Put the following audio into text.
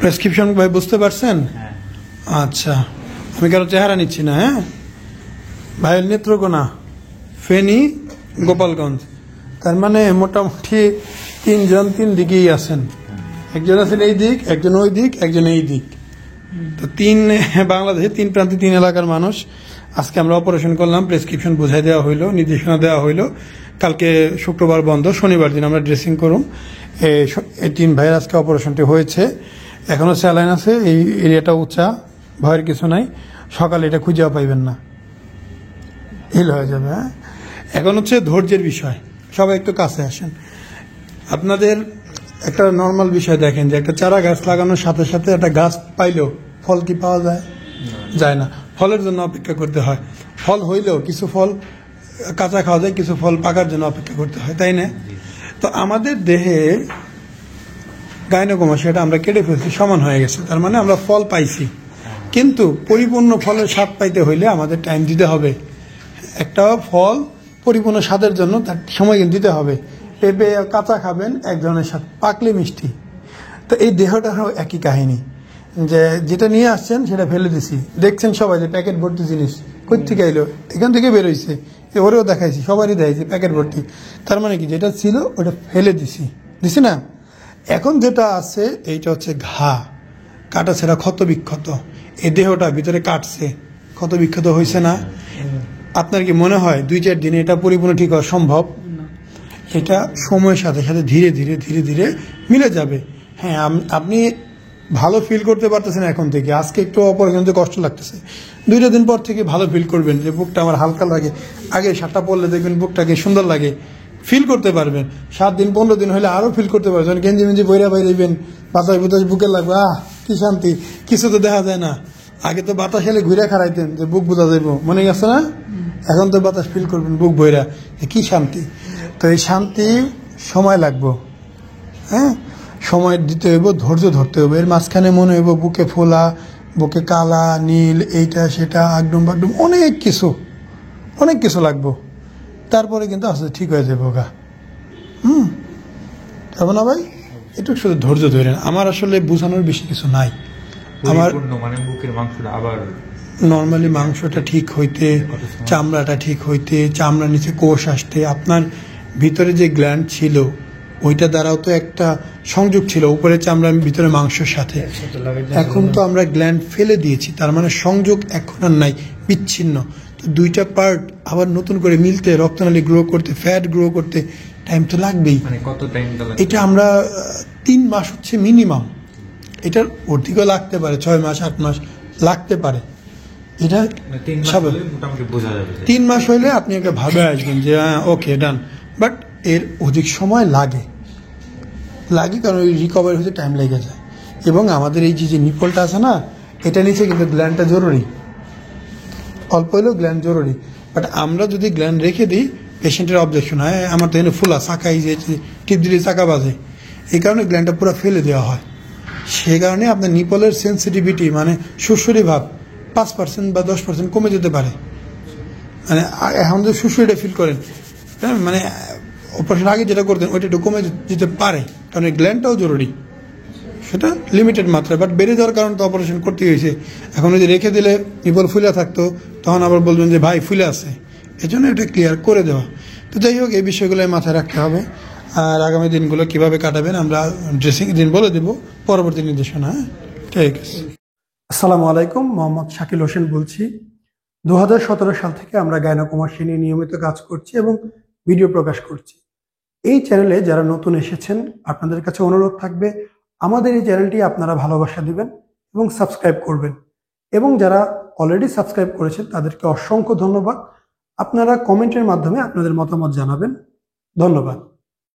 Prescription ভাই বুঝতে পারছেন? আচ্ছা, আমি কারো চেহারা নিচ্ছি না। হ্যাঁ, ভাইয়ের নেত্রকোনা, ফেনী, গোপালগঞ্জ, তার মানে মোটামুটি 3 জন 3 দিকেই আছেন। একজন আছেন এই দিক, একজন ওই দিক, একজন এই দিক। তো বাংলাদেশের 3 প্রান্তে 3 এলাকার মানুষ। আজকে আমরা অপারেশন করলাম, প্রেসক্রিপশন বুঝাই দেওয়া হইলো, নির্দেশনা দেওয়া হইলো। কালকে শুক্রবার বন্ধ, শনিবার দিন আমরা ড্রেসিং করুম। এই 3 ভাইয়ের আজকে অপারেশনটি হয়েছে। এখনো স্যালাইন আছে, এই এরিয়াটা উঁচা, ভয়ের কিছু নাই। সকালে এটা খুঁজেও পাইবেন না, হিল হয়ে যাবে। হ্যাঁ, এখন হচ্ছে ধৈর্যের বিষয়। সবাই একটু কাছে আসেন। আপনাদের একটা নর্মাল বিষয় দেখেন যে একটা চারা গাছ লাগানোর সাথে সাথে একটা গাছ পাইলেও ফল কি পাওয়া যায়? যায় না। ফলের জন্য অপেক্ষা করতে হয়। ফল হইলেও কিছু ফল কাঁচা খাওয়া যায়, কিছু ফল পাকার জন্য অপেক্ষা করতে হয়, তাই না? তো আমাদের দেহে গাইনোকোমা সেটা আমরা কেটে ফেলছি, সমান হয়ে গেছে, তার মানে আমরা ফল পাইছি। কিন্তু পরিপূর্ণ ফলের স্বাদ পাইতে হইলে আমাদের টাইম দিতে হবে। একটা ফল পরিপূর্ণ স্বাদের জন্য তার সময় দিতে হবে। পেঁপে কাঁচা খাবেন, এক ধরনের স্বাদ, পাকলে মিষ্টি। তো এই দেহটারও একই কাহিনী, যে যেটা নিয়ে আসছেন সেটা ফেলে দিছি। দেখছেন সবাই যে প্যাকেট ভর্তি জিনিস কই থেকে এলো, এখান থেকে বেরোইছে, ওরেও দেখাইছি, সবারই দেখাইছি প্যাকেট ভর্তি। তার মানে কি, যেটা ছিল ওটা ফেলে দিছি না। এখন যেটা আছে এইটা হচ্ছে ঘা, কাটা ছেঁড়া, ক্ষত বিক্ষত। এই দেহটা ভিতরে কাটছে, ক্ষত বিক্ষত হয়েছে না? আপনার কি মনে হয় 2-4 দিনে এটা পরিপূর্ণ ঠিক হওয়া সম্ভব? এটা সময়ের সাথে সাথে ধীরে ধীরে ধীরে ধীরে মিলে যাবে। হ্যাঁ, আপনি ভালো ফিল করতে পারতেছেন এখন থেকে। আজকে একটু অপারেশন কষ্ট লাগতেছে, 2টা দিন পর থেকে ভালো ফিল করবেন যে বুকটা আমার হালকা লাগে। আগে শার্টটা পরলে দেখবেন বুকটাকে সুন্দর লাগে, ফিল করতে পারবেন। 7 দিন 15 দিন হলে আরও ফিল করতে পারবেন। গেঞ্জি মেঞ্জি বইরা বাইরেবেন, বাতাস বুতাস বুকে লাগবে, কি শান্তি। কিছু তো দেখা যায় না। আগে তো বাতাস এলে ঘুরে খাড়াইতেন যে বুক বোঝা যাইব, মনে গেছে না? এখন তো বাতাস ফিল করবেন বুক বইরা, কি শান্তি। তো এই শান্তি সময় লাগবে। হ্যাঁ, সময় দিতে হইব, ধৈর্য ধরতে হবে। এর মাঝখানে মনে হইব বুকে ফোলা, বুকে কালা নীল, এইটা সেটা আগডুম বাগডুম অনেক কিছু লাগবো। তারপরে কিন্তু আসলে ঠিক হয়ে যাবো গা। যাবো না ভাই? একটু শুধু ধৈর্য ধরেন। আমার আসলে বোঝানোর বেশি কিছু নাই। আমার মানে বুকের মাংসটা আবার নর্মালি মাংসটা ঠিক হইতে, চামড়াটা ঠিক হইতে, চামড়ার নিচে কোষ আসতে, আপনার ভিতরে যে গ্ল্যান্ড ছিল ওইটা দ্বারাও তো একটা সংযোগ ছিল উপরে চামড়ার ভিতরে মাংসের সাথে। এখন তো আমরা গ্ল্যান্ড ফেলে দিয়েছি, তার মানে সংযোগ এখন আর নাই, বিচ্ছিন্ন। তো 2টা পার্ট আবার নতুন করে মিলতে, রক্তনালী গ্রো করতে, ফ্যাট গ্রো করতে টাইম তো লাগবেই। মানে কত টাইম লাগবে? এটা আমরা 3 মাস হচ্ছে মিনিমাম। এটার অধিকও লাগতে পারে, 6 মাস 8 মাস লাগতে পারে। এটা 3 মাস হইলে আপনি একটা ভাবে আসবেন যে হ্যাঁ ওকে ডান। বাট এর অধিক সময় লাগে, কারণ ওই রিকভারি হতে টাইম লেগে যায়। এবং আমাদের এই যে নিপলটা আছে না, এটা নিচে কিন্তু গ্ল্যান্ডটা জরুরি, অল্প হলেও গ্ল্যান্ড জরুরি। বাট আমরা যদি গ্ল্যান্ড রেখে দিই, পেশেন্টের অবজেকশন হয় আমার তো এখানে ফুলা চাকা, এই যে টিপ দিলে চাকা বাজে, এই কারণে গ্ল্যান্ডটা পুরো ফেলে দেওয়া হয়। সে কারণে আপনার নিপলের সেন্সিটিভিটি মানে সুরসুরি ভাব 5% বা 10% কমে যেতে পারে। মানে এখন যদি সুরসুরিটা ফিল করেন, মানে অপারেশন আগে যেটা করতেন ওইটা একটু কমে যেতে পারে, কারণ এই গ্ল্যান্ডটাও জরুরি। সেটা লিমিটেড মাত্রায়, বাট বেড়ে যাওয়ার কারণে তো অপারেশন করতে হয়েছে। এখন যদি রেখে দিলে নিপল ফুলে থাকতো, তখন আবার বলবেন যে ভাই ফুলে আছে, এই জন্য এটা ক্লিয়ার করে দেওয়া। তো যাই হোক, এই বিষয়গুলো মাথায় রাখতে হবে। আর আগামী দিনগুলো কিভাবে কাটাবেন আমরা ড্রেসিং দিন বলে দেব, পরবর্তী নির্দেশনা। ঠিক আছে। আসসালামু আলাইকুম, মোহাম্মদ শাকিল হোসেন বলছি। 2017 সাল থেকে আমরা গাইনোকোমাসি নিয়ে নিয়মিত কাজ করছি এবং ভিডিও প্রকাশ করছি। এই চ্যানেলে যারা নতুন এসেছেন, আপনাদের কাছে অনুরোধ থাকবে আমাদের এই চ্যানেলটি আপনারা ভালোবাসা দিবেন এবং সাবস্ক্রাইব করবেন। এবং যারা অলরেডি সাবস্ক্রাইব করেছেন তাদেরকে অসংখ্য ধন্যবাদ। আপনারা কমেন্টের মাধ্যমে আপনাদের মতামত জানাবেন। ধন্যবাদ।